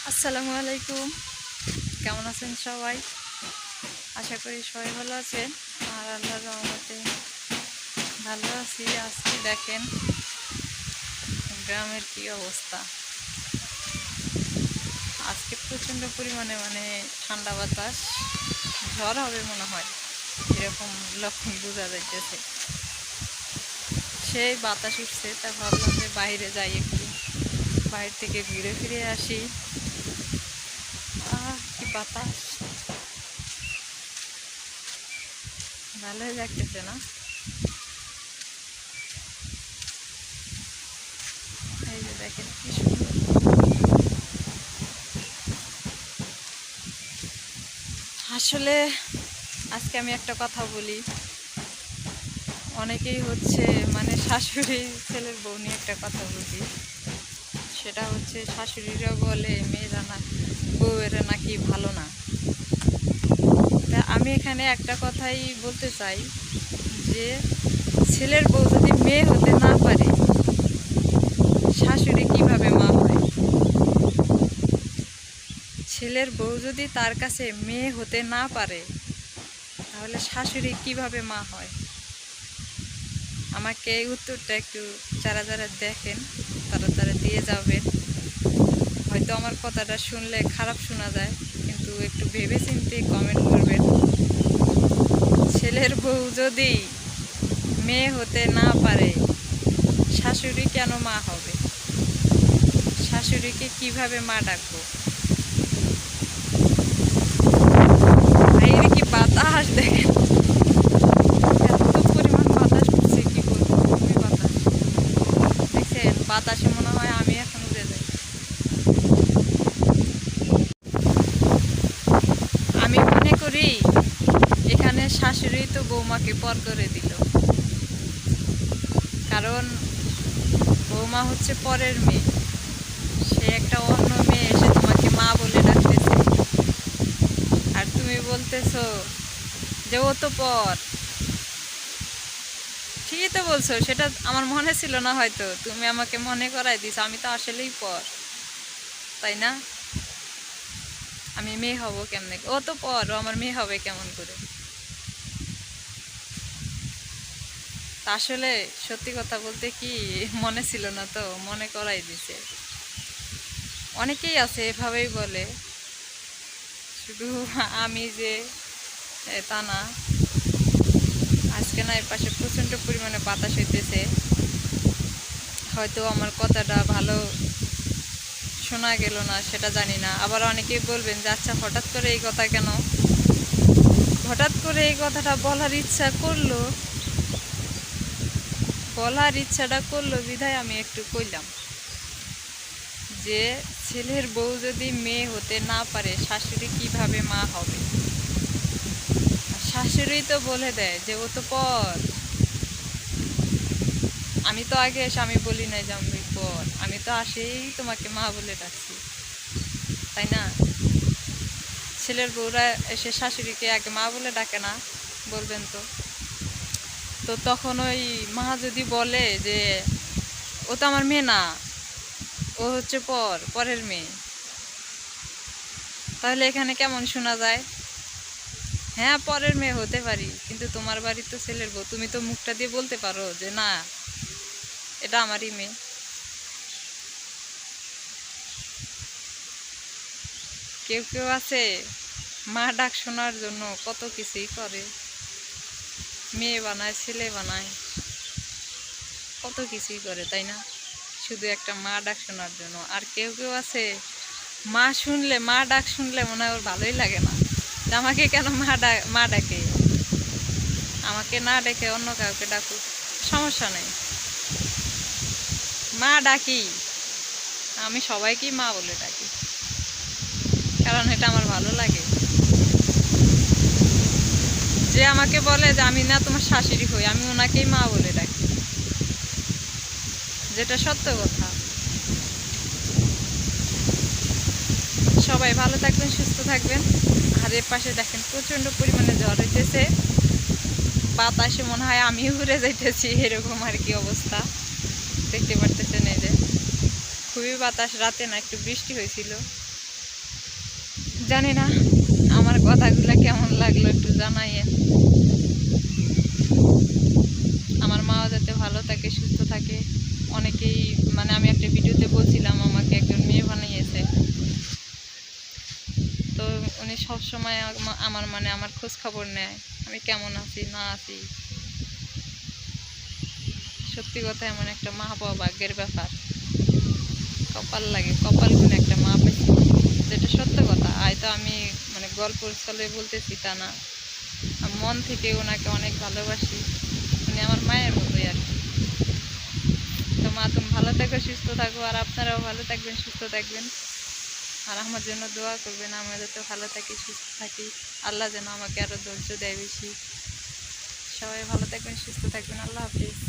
আসসালামু আলাইকুম। কেমন আছেন সবাই? আশা করি সবাই ভালো আছেন। আর আল্লাহর রহমতে ভালো আছি। আজকে দেখেন গ্রামের কি অবস্থা। আজকে প্রচণ্ড পরিমাণে ঠান্ডা বাতাস, ঝড় হবে মনে হয়, এরকম লক্ষণ বোঝা যাইতেছে। সেই বাতাস উঠছে, তা ভাবলাম যে বাইরে যাই, একটু বাইরে থেকে ঘুরে ফিরে আসি। কি বাতাস, ভালোই লাগতেছে না? এই যে দেখেন কি সুন্দর। আসলে আজকে আমি একটা কথা বলি। অনেকেই হচ্ছে শাশুড়ি ছেলের বউ নিয়ে একটা কথা বলি। সেটা হচ্ছে শাশুড়িরা বলে মেয়েরা না, বউয়েরা নাকি ভালো না। তা আমি এখানে একটা কথাই বলতে চাই যে ছেলের বউ যদি মেয়ে হতে না পারে, শাশুড়ি কিভাবে মা হয়? ছেলের বউ যদি তার কাছে মেয়ে হতে না পারে, তাহলে শাশুড়ি কিভাবে মা হয়? আমাকে এই উত্তরটা একটু যারা যারা দেখেন তারা তারা দিয়ে যাবেন। হয়তো আমার কথাটা শুনলে খারাপ শোনা যায়, কিন্তু একটু ভেবে চিন্তে কমেন্ট করবেন। ছেলের বউ যদি মেয়ে হতে না পারে, শাশুড়ি কেন মা হবে? শাশুড়িকে কিভাবে মা ডাকবো? বাইরে কি বাতাস দেখেন, এত পরিমাণ বাতাস উঠছে, কি বলবো। খুবই বাতাস দেখছেন, বাতাসে মনে হয় আমি এখন উড়ে যাই। আমি মনে করি এখানে শাশুড়ি তো বৌমাকে পর করে দিল। কারণ বৌমা হচ্ছে পরের মেয়ে, সে একটা অন্য মেয়ে এসে তোমাকে মা বলে ডাকতেছে, আর তুমি বলতেছো যে ও তো পর। ঠিকই তো বলছো, সেটা আমার মনে ছিল না, হয়তো তুমি আমাকে মনে করাই দিছো। আমি তো আসলেই পর, তাই না? আমি মেয়ে হব কেমনে? ও তো পর, ও আমার মেয়ে হবে কেমন করে? তা আসলে সত্যি কথা বলতে কি, মনে ছিল না, তো মনে করাই দিছে। অনেকেই আছে এভাবেই বলে, শুধু আমি যে তা না। আজকে না এর পাশে প্রচণ্ড পরিমাণে বাতাস হইতেছে, হয়তো আমার কথাটা ভালো শোনা গেল না, সেটা জানি না। আবার অনেকেই বলবেন যে আচ্ছা, হঠাৎ করে এই কথা কেন? হঠাৎ করে এই কথাটা বলার ইচ্ছাটা করলো বিধায় আমি একটু কইলাম যে ছেলের বউ যদি মেয়ে হতে না পারে, শাশুড়ি কিভাবে মা হবে? শাশুড়ি তো বলে দেয় যে ও তো পর। আমি তো আগে এসে আমি বলি নাই যে আমি পর, আমি তো আসেই তোমাকে মা বলে ডাকছি, তাই না? ছেলের বউরা এসে শাশুড়িকে আগে মা বলে ডাকে না? বলবেন তো। তো তখন ওই মা যদি বলে যে ও তো আমার মেয়ে না, ও হচ্ছে পরের মেয়ে, তাহলে এখানে কেমন শোনা যায়? হ্যাঁ, পরের মেয়ে হতে পারি, কিন্তু তোমার বাড়ির তো ছেলের বউ, তুমি তো মুখটা দিয়ে বলতে পারো যে না, এটা আমারই মেয়ে। কেউ কেউ আছে মা ডাক শোনার জন্য কত কিছুই করে, মেয়ে বানায়, ছেলে বানায়, কত কিছুই করে, তাই না? শুধু একটা মা ডাক শোনার জন্য। আর কেউ কেউ আছে মা ডাক শুনলে মনে হয় ওর ভালোই লাগে না, যে আমাকে কেন মা ডাকে, আমাকে না ডেকে অন্য কাউকে ডাকুক, সমস্যা নেই, মা ডাকি। আমি সবাইকেই মা বলে ডাকি, কারণ এটা আমার ভালো লাগে। যে আমাকে বলে যে আমি না তোমার শাশুড়ি হই, আমি ওনাকেই মা বলে ডাকি, যেটা সত্য কথা। সবাই ভালো থাকবেন, সুস্থ থাকবেন। আর এর পাশে দেখেন প্রচণ্ড পরিমাণে ঝড় হইতেছে, বাতাসে মনে হয় আমি উড়ে যাইতেছি, এরকম আর কি অবস্থা। দেখতে পারতেছেন এই যে খুবই বাতাস। রাতে না একটু বৃষ্টি হয়েছিল, জানি না আমার কথাগুলো কেমন লাগলো একটু জানাইয়েন। আমার মাও যাতে ভালো থাকে, সুস্থ থাকে। অনেকেই মানে আমি একটা ভিডিওতে বলছিলাম আমাকে একজন মেয়ে বানিয়েছে, তো উনি সবসময় আমার মানে আমার খোঁজ খবর নেয় আমি কেমন আছি না আছি। সত্যি কথা এমন একটা মা পাওয়া ভাগ্যের ব্যাপার। কপাল লাগে, কপাল গুনে একটা মা পেয়েছি, যেটা সত্য কথা। হয়তো আমি মানে গল্পর ছলে বলতেছি তা না, আমি মন থেকে ওনাকে অনেক ভালোবাসি। উনি আমার মায়ের মতোই আর কি। তো মা, তুমি ভালো থাকো, সুস্থ থাকো, আর আপনারাও ভালো থাকবেন, সুস্থ থাকবেন, আর আমার জন্য দোয়া করবেন। আমি যাতে ভালো থাকি, সুস্থ থাকি, আল্লাহ যেন আমাকে আরও ধৈর্য দেয় বেশি। সবাই ভালো থাকবেন, সুস্থ থাকবেন, আল্লাহ হাফিজ।